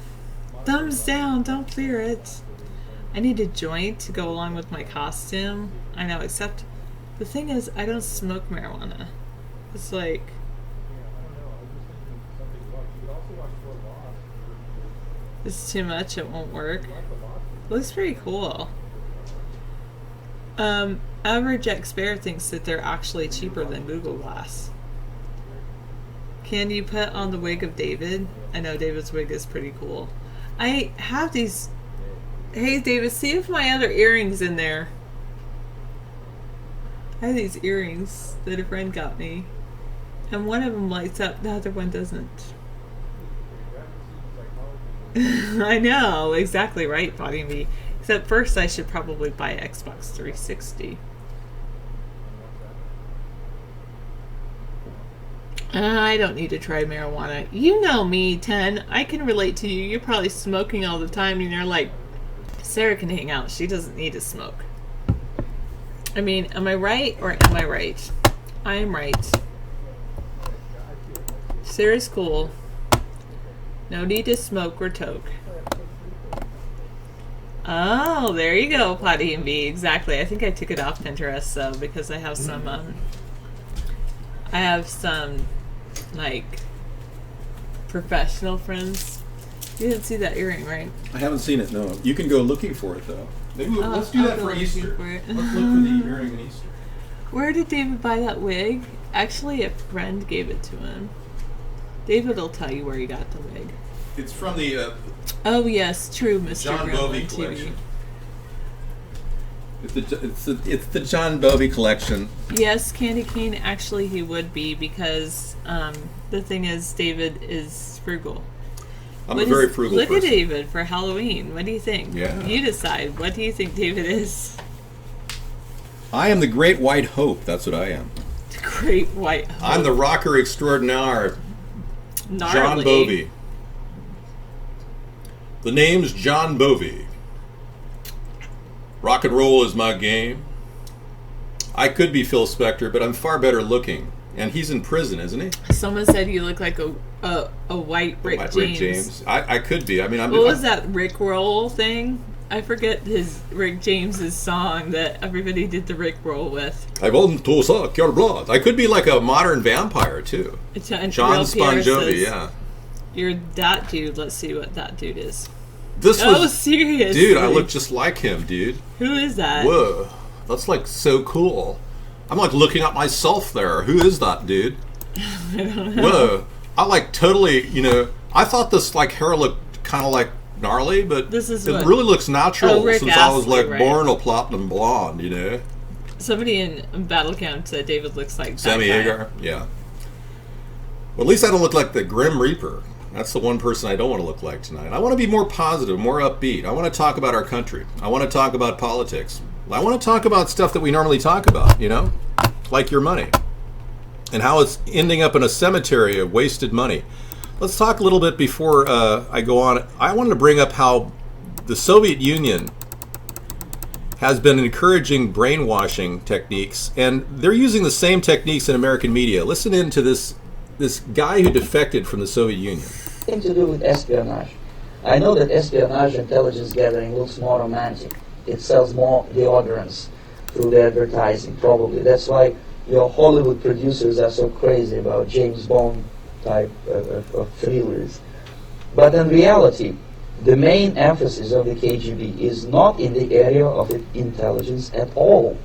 Thumbs down, don't clear it. I need a joint to go along with my costume. I know, except the thing is, I don't smoke marijuana. It's like... It's too much, it won't work. Looks pretty cool. Average Jack Spare thinks that they're actually cheaper than Google Glass. Can you put on the wig of David? I know David's wig is pretty cool. I have these... Hey David, see if my other earring's in there. I have these earrings that a friend got me. And one of them lights up, the other one doesn't. I know, exactly right, Body Me. Except first I should probably buy an Xbox 360. I don't need to try marijuana. You know me, 10. I can relate to you. You're probably smoking all the time and you're like, Sarah can hang out. She doesn't need to smoke. I mean, am I right or am I right? I am right. Sarah's cool. No need to smoke or toke. Oh, there you go, Potty and B. Exactly. I think I took it off Pinterest though because I have some like professional friends. You didn't see that earring, right? I haven't seen it, no. You can go looking for it though. Maybe let's do that for Easter. Let's look for the earring in Easter. Where did David buy that wig? Actually, a friend gave it to him. David will tell you where he got the wig. It's from the oh yes, true, Mr. John Bovey TV. collection. It's the John Bovey collection. Yes, Candy Cane. Actually, he would be because the thing is, David is frugal. I'm a very frugal person. Look at David for Halloween. What do you think? Yeah. You decide. What do you think David is? I am the Great White Hope. That's what I am. Great White Hope. I'm the rocker extraordinaire, John Gnarly. Bovey. The name's John Bovey. Rock and roll is my game. I could be Phil Spector, but I'm far better looking. And he's in prison, isn't he? Someone said you look like a white Rick White James. Rick James. I could be. I mean, What was that Rick Roll thing? I forget his Rick James's song that everybody did the Rick Roll with. I want to suck your blood. I could be like a modern vampire too. And John Real Pierre Bon Jovi, says, yeah. You're that dude. Let's see what that dude is. This was seriously. Dude, I look just like him, dude. Who is that? Whoa, that's like so cool. I'm like looking at myself there. Who is that dude? I don't know. Whoa, I like totally. I thought this like hair looked kind of like gnarly, but This is it what- really looks natural Rick since I was Astley, like right? born a platinum blonde. Somebody in Battle Camp said David looks like Sammy that guy. Hagar, yeah. Well, at least I don't look like the Grim Reaper. That's the one person I don't want to look like tonight. I want to be more positive, more upbeat. I want to talk about our country. I want to talk about politics. I want to talk about stuff that we normally talk about, like your money and how it's ending up in a cemetery of wasted money. Let's talk a little bit before I go on. I wanted to bring up how the Soviet Union has been encouraging brainwashing techniques, and they're using the same techniques in American media. Listen in to this guy who defected from the Soviet Union. Thing to do with espionage. I know that espionage intelligence gathering looks more romantic. It sells more deodorants through the advertising, probably. That's why your Hollywood producers are so crazy about James Bond type of thrillers. But in reality, the main emphasis of the KGB is not in the area of intelligence at all.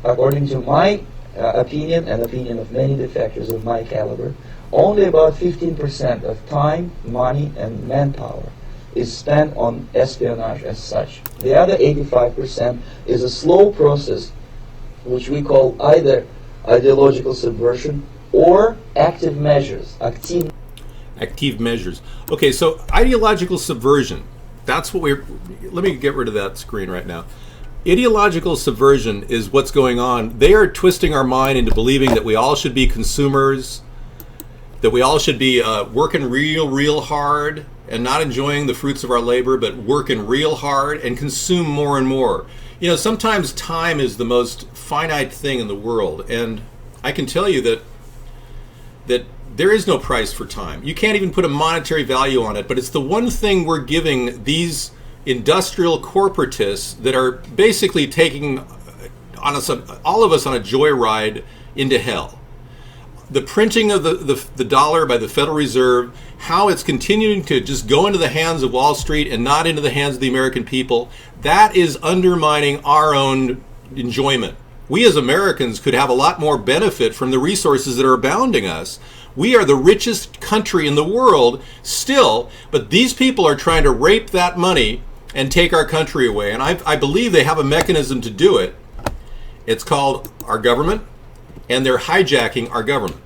According to my opinion and opinion of many defectors of my caliber, only about 15% of time, money, and manpower is spent on espionage as such. The other 85% is a slow process which we call either ideological subversion or active measures. Active measures. Okay, so ideological subversion. That's what let me get rid of that screen right now. Ideological subversion is what's going on. They are twisting our mind into believing that we all should be consumers, that we all should be working real hard and not enjoying the fruits of our labor, but working real hard and consume more and more. Sometimes time is the most finite thing in the world, and I can tell you that there is no price for time. You can't even put a monetary value on it, but it's the one thing we're giving these industrial corporatists that are basically taking all of us on a joyride into hell. The printing of the dollar by the Federal Reserve, how it's continuing to just go into the hands of Wall Street and not into the hands of the American people, that is undermining our own enjoyment. We as Americans could have a lot more benefit from the resources that are abounding us. We are the richest country in the world still, but these people are trying to rape that money and take our country away. And I believe they have a mechanism to do it. It's called our government, and they're hijacking our government.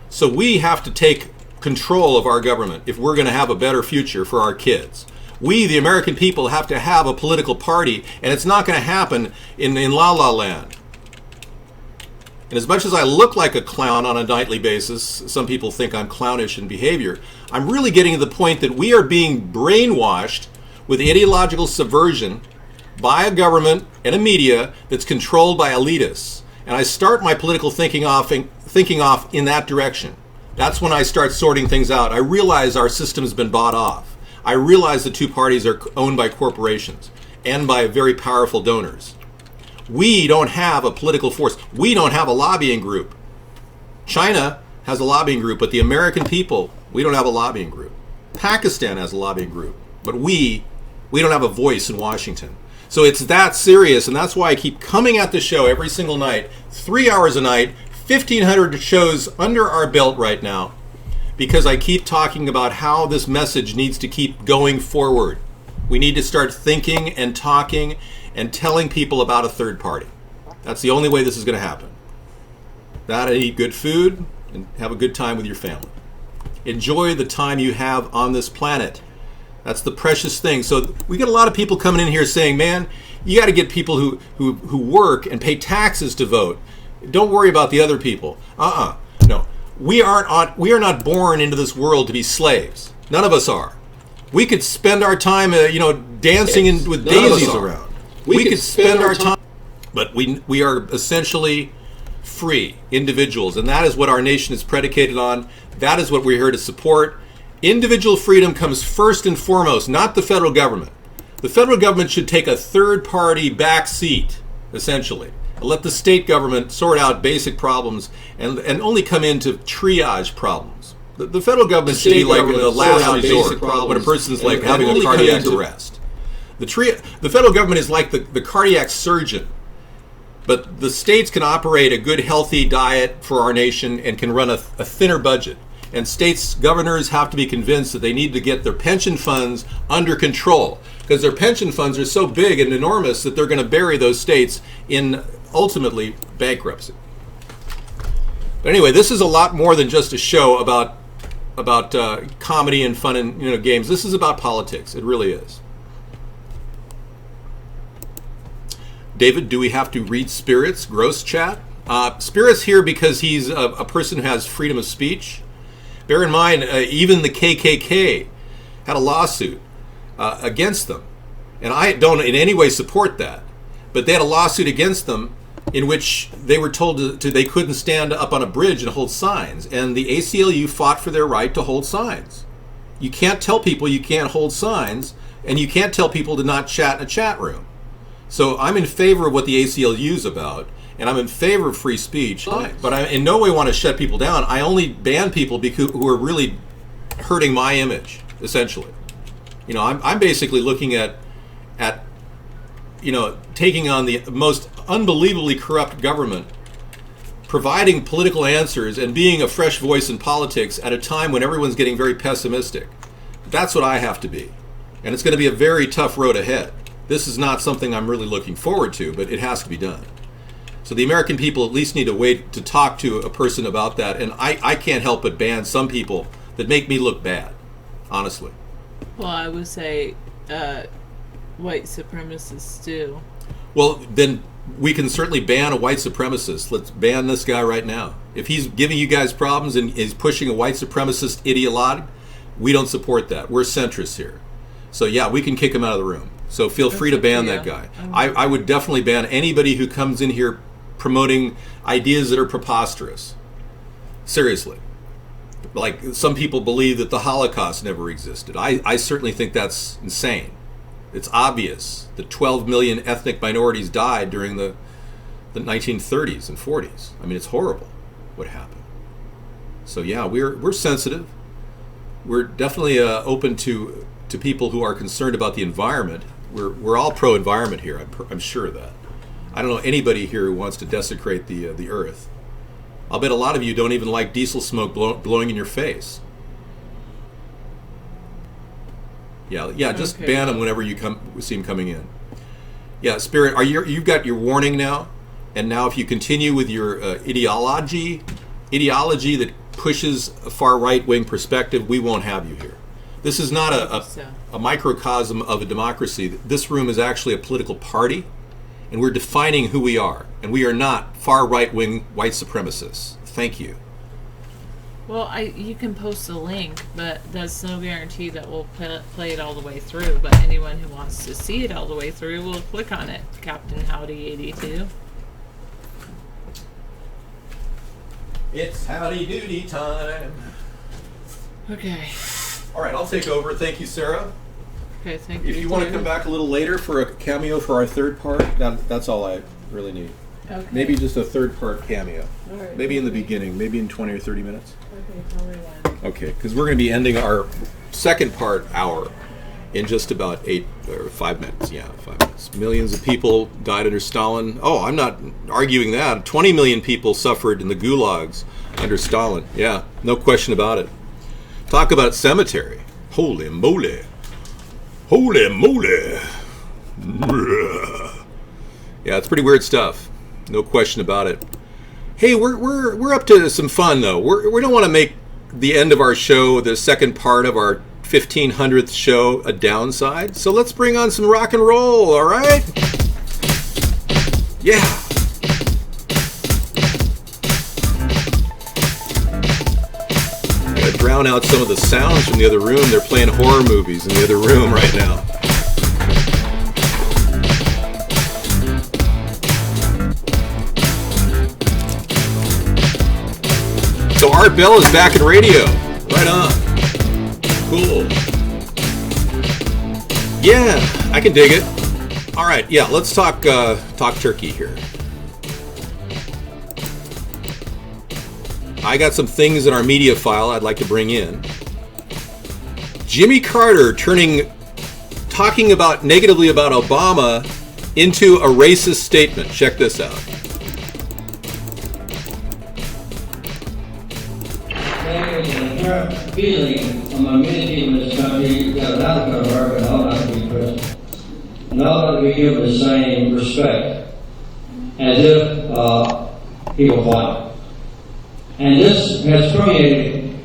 So we have to take control of our government if we're going to have a better future for our kids. We, the American people, have to have a political party, and it's not going to happen in La La Land. And as much as I look like a clown on a nightly basis, some people think I'm clownish in behavior, I'm really getting to the point that we are being brainwashed with ideological subversion by a government and a media that's controlled by elitists. And I start my political thinking off in that direction. That's when I start sorting things out. I realize our system's been bought off. I realize the two parties are owned by corporations and by very powerful donors. We don't have a political force. We don't have a lobbying group. China has a lobbying group, but the American people, we don't have a lobbying group. Pakistan has a lobbying group, but we don't have a voice in Washington. So it's that serious, and that's why I keep coming at the show every single night, 3 hours a night, 1,500 shows under our belt right now, because I keep talking about how this message needs to keep going forward. We need to start thinking and talking and telling people about a third party. That's the only way this is going to happen. That and eat good food and have a good time with your family. Enjoy the time you have on this planet. That's the precious thing. So we get a lot of people coming in here saying, man, you got to get people who work and pay taxes to vote. Don't worry about the other people. No. We are not born into this world to be slaves. None of us are. We could spend our time, dancing with daisies around. We could spend our time, but we are essentially free individuals, and that is what our nation is predicated on. That is what we're here to support. Individual freedom comes first and foremost, not the federal government. The federal government should take a third-party back seat, essentially. Let the state government sort out basic problems and only come in to triage problems. The federal government should be like the last resort when a person's like having a cardiac arrest. The federal government is like the cardiac surgeon, but the states can operate a good, healthy diet for our nation and can run a thinner budget. And states' governors have to be convinced that they need to get their pension funds under control, because their pension funds are so big and enormous that they're going to bury those states in ultimately bankruptcy. But anyway, this is a lot more than just a show about comedy and fun and games. This is about politics. It really is. David, do we have to read Spirit's gross chat? Spirit's here because he's a person who has freedom of speech. Bear in mind, even the KKK had a lawsuit against them. And I don't in any way support that. But they had a lawsuit against them in which they were told they couldn't stand up on a bridge and hold signs. And the ACLU fought for their right to hold signs. You can't tell people you can't hold signs, and you can't tell people to not chat in a chat room. So I'm in favor of what the ACLU is about, and I'm in favor of free speech, but I in no way want to shut people down. I only ban people who are really hurting my image, essentially. I'm basically looking at taking on the most unbelievably corrupt government, providing political answers, and being a fresh voice in politics at a time when everyone's getting very pessimistic. That's what I have to be. And it's going to be a very tough road ahead. This is not something I'm really looking forward to, but it has to be done. So the American people at least need to wait to talk to a person about that. And I can't help but ban some people that make me look bad, honestly. Well, I would say white supremacists too. Well, then we can certainly ban a white supremacist. Let's ban this guy right now. If he's giving you guys problems and is pushing a white supremacist ideologue, we don't support that. We're centrists here. So yeah, we can kick him out of the room. So feel free to ban that guy. I would definitely ban anybody who comes in here promoting ideas that are preposterous. Seriously. Like some people believe that the Holocaust never existed. I certainly think that's insane. It's obvious that 12 million ethnic minorities died during the 1930s and 40s. I mean, it's horrible what happened. So yeah, we're sensitive. We're definitely open to people who are concerned about the environment. We're all pro-environment here. I'm sure of that. I don't know anybody here who wants to desecrate the earth. I'll bet a lot of you don't even like diesel smoke blowing in your face. Yeah. Just ban them whenever you see them coming in. Yeah, Spirit, you've got your warning now, and now if you continue with your ideology that pushes a far right-wing perspective, we won't have you here. This is not a microcosm of a democracy. This room is actually a political party, and we're defining who we are, and we are not far right-wing white supremacists. Thank you. Well, you can post a link, but that's no guarantee that we'll play it all the way through. But anyone who wants to see it all the way through will click on it. Captain Howdy 82. It's howdy doody time. Okay. All right, I'll take over. Thank you, Sarah. Okay, thank you. If you want to come back a little later for a cameo for our third part, that's all I really need. Okay. Maybe just a third part cameo. All right. Maybe in the beginning, maybe in 20 or 30 minutes. Okay, tell me when. Okay, because we're going to be ending our second part hour in just about 5 minutes. Yeah, 5 minutes. Millions of people died under Stalin. Oh, I'm not arguing that. 20 million people suffered in the gulags under Stalin. Yeah, no question about it. Talk about cemetery. Holy moly. Holy moly. Yeah, it's pretty weird stuff. No question about it. Hey, we're up to some fun though. We don't want to make the end of our show, the second part of our 1500th show, a downside. So let's bring on some rock and roll, all right? Yeah. drown out some of the sounds from the other room. They're playing horror movies in the other room right now. So Art Bell is back in radio. Right on. Cool. Yeah, I can dig it. All right, yeah, let's talk turkey here. I got some things in our media file I'd like to bring in. Jimmy Carter talking about negatively about Obama into a racist statement. Check this out. There is an inherent feeling among many people in this country that an African American ought not to be president. And ought not to be given the same respect as if he were white. And this has permeated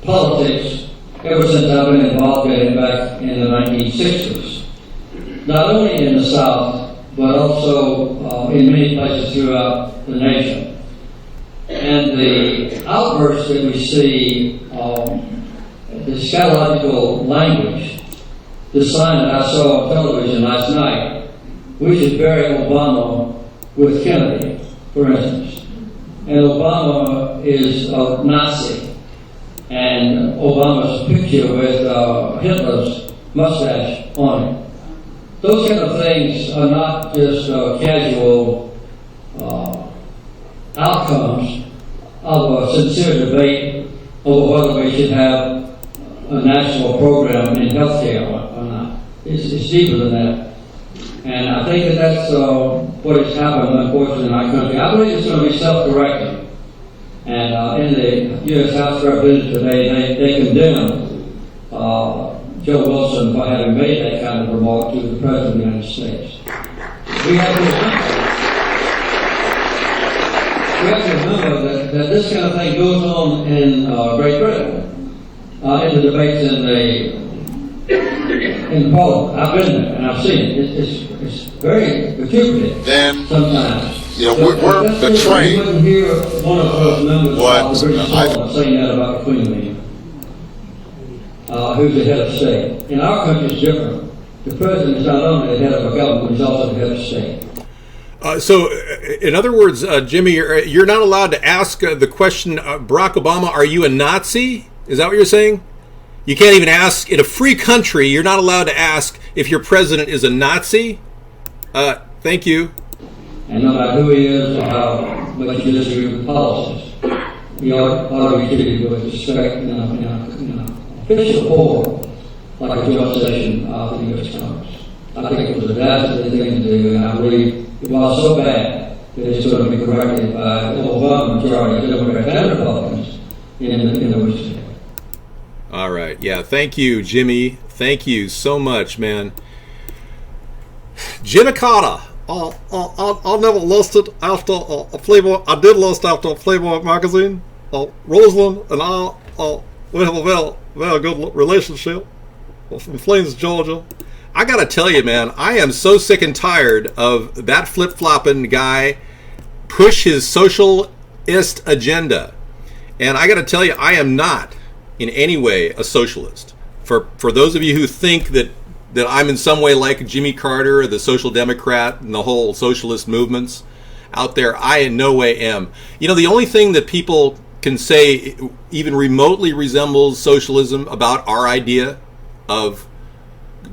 politics ever since I've been involved in it back in the 1960s. Not only in the South, but also in many places throughout the nation. And the outbursts that we see, the scatological language, the sign that I saw on television last night, we should bury Obama with Kennedy, for instance. And Obama is a Nazi. And Obama's picture with Hitler's mustache on it. Those kind of things are not just casual outcomes of a sincere debate over whether we should have a national program in healthcare or not. It's deeper than that. And I think that that's what has happened, unfortunately, in our country. I believe it's going to be self-correcting. And in the U.S. House of Representatives today, they condemned Joe Wilson for having made that kind of remark to the President of the United States. We have to remember that this kind of thing goes on in Great Britain, in the debates in Parliament. I've been there and I've seen it. It's very vituperative sometimes. You know, we're the train. You wouldn't hear one of those members of the British Parliament saying that about the Queen Mother, who's the head of state. In our country, it's different. The president is not only the head of a government, he's also the head of state. So, in other words, Jimmy, you're not allowed to ask the question, Barack Obama, are you a Nazi? Is that what you're saying? You can't even ask, in a free country, you're not allowed to ask if your president is a Nazi? Thank you. And no matter who he is or how much you disagree with policies, he ought to be treated with respect in an official forum, like a joint session of the U.S. Congress. I think it was a dastardly thing to do, and I believe it was so bad that it's going to be corrected by the Obama majority of Democrats and Republicans in the weeks ahead. All right. Yeah. Thank you, Jimmy. Thank you so much, man. Jimmy Carter. I never lost it after a Playboy. I did lost after a Playboy magazine. Rosalind and I, we have a very, very good relationship. We're from Flains, Georgia. I gotta tell you, man, I am so sick and tired of that flip-flopping guy push his socialist agenda. And I gotta tell you, I am not in any way a socialist. For those of you who think that I'm in some way like Jimmy Carter or the Social Democrat and the whole socialist movements out there, I in no way am. You know, the only thing that people can say even remotely resembles socialism about our idea of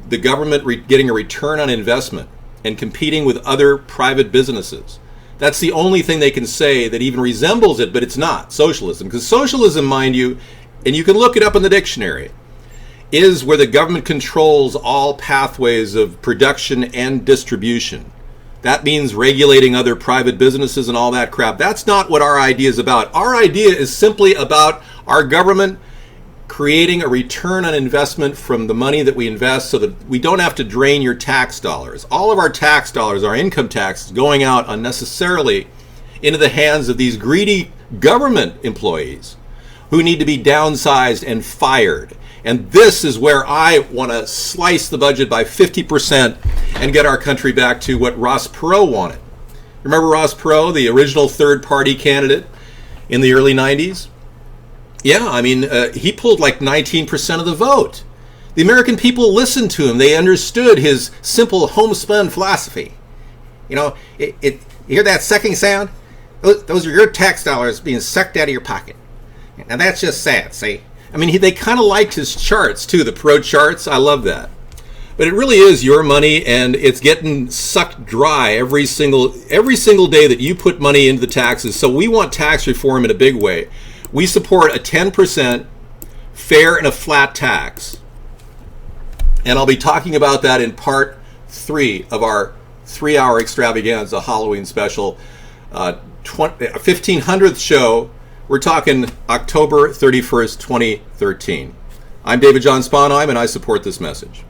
the government getting a return on investment and competing with other private businesses. That's the only thing they can say that even resembles it, but it's not socialism. Because socialism, mind you, and you can look it up in the dictionary, is where the government controls all pathways of production and distribution. That means regulating other private businesses and all that crap. That's not what our idea is about. Our idea is simply about our government creating a return on investment from the money that we invest so that we don't have to drain your tax dollars. All of our tax dollars, our income tax, is going out unnecessarily into the hands of these greedy government employees who need to be downsized and fired. And this is where I want to slice the budget by 50% and get our country back to what Ross Perot wanted. Remember Ross Perot, the original third-party candidate in the early 90s? Yeah, I mean, he pulled like 19% of the vote. The American people listened to him. They understood his simple homespun philosophy. You know, you hear that sucking sound? Those are your tax dollars being sucked out of your pocket. Now that's just sad, see? I mean, they kind of liked his charts too, the pro charts. I love that. But it really is your money, and it's getting sucked dry every single day that you put money into the taxes. So we want tax reform in a big way. We support a 10% fair and a flat tax. And I'll be talking about that in part 3 of our 3-hour extravaganza Halloween special, 1500th show. We're talking October 31st, 2013. I'm David John Sponheim, and I support this message.